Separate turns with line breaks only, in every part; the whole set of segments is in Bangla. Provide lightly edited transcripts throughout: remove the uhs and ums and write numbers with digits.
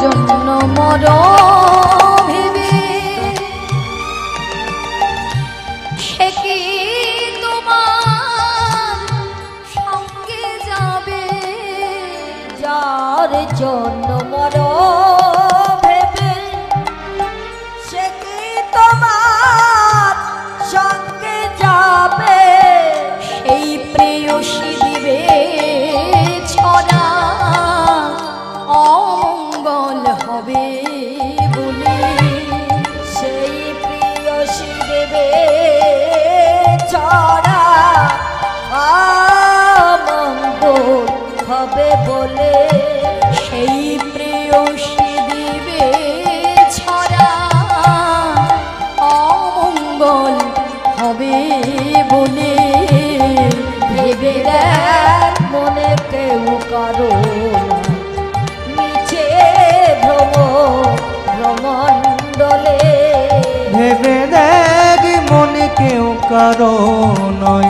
জন্য মর ভেবে সে কি তোমার সঙ্গে যাবে যার জন্য মর ভেবে সে কি তোমার সঙ্গে যাবে সেই প্রেয়সী দিবে ছড়া অমঙ্গল হবে বলে সেই প্রেয়সী দেবে ছড়া অমঙ্গল হবে বলে সেই প্রেয়সী দিবে ছড়া অমঙ্গল হবে বলে ভেবে দেখ মনে কেউ কারো মিছে ভ্রম ভ্রমণ্ডলে
ভেবে দেখ মনে কেউ কারো নয়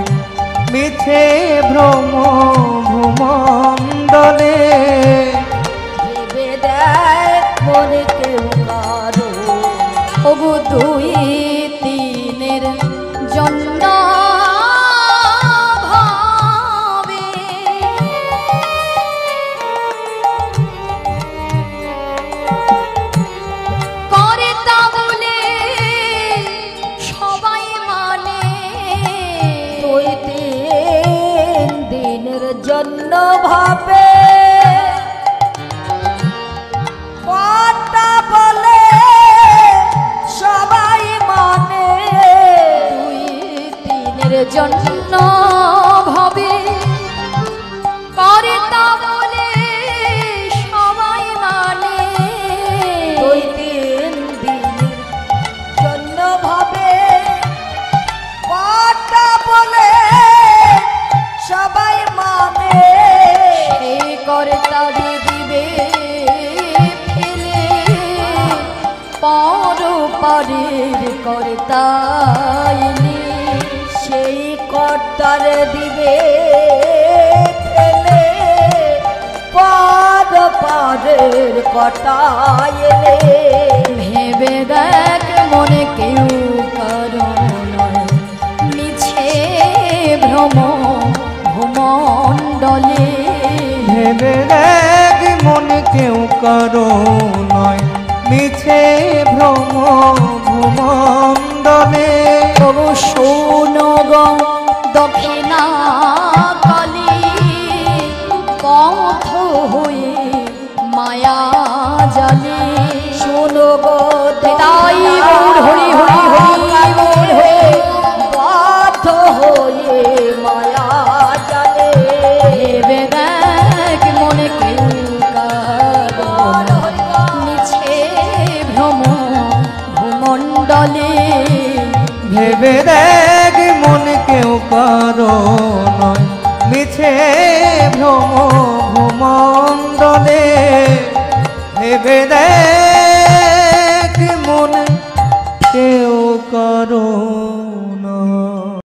মিছে ভ্রম ভ্রমণ্ডলে
ভেবে দেখ মনে কেউ কারো ওগো দুই তিনের জন্য জন্য ভাবে কথা বলে সবাই মানে দুই তিনের জন্য ভাবে করে তা বলে সবাই মানে দুই তিন দিনের জন্য ভাবে কথা বলে সবাই মানে সেই কর্তা দিবে ফেলে পর পরের কর্তা এলে সেই কর্তার দিবে ফেলে পর পরের কর্তা এলে ভেবে দেখ মনে কেউ কারণ মিছে ভ্রম ভূমণ্ডলে
ভেবে দেখ মনে কেউ কারো নয় মিছে ভ্রম ভূমণ্ডলে
তবু শোনো গো দক্ষিণা কালী পথ হয়ে মায়া জালে শোনো গো তাই হরি হরি হরি বল হয়ে পথ হয়ে মায়া জালে ভেবে দেখ মনে কেউ কারো মিছে ভ্রম ভূমণ্ডলে
ভেবে দেখ মনে কেউ কারো নয় মিছে ভ্রম ভূম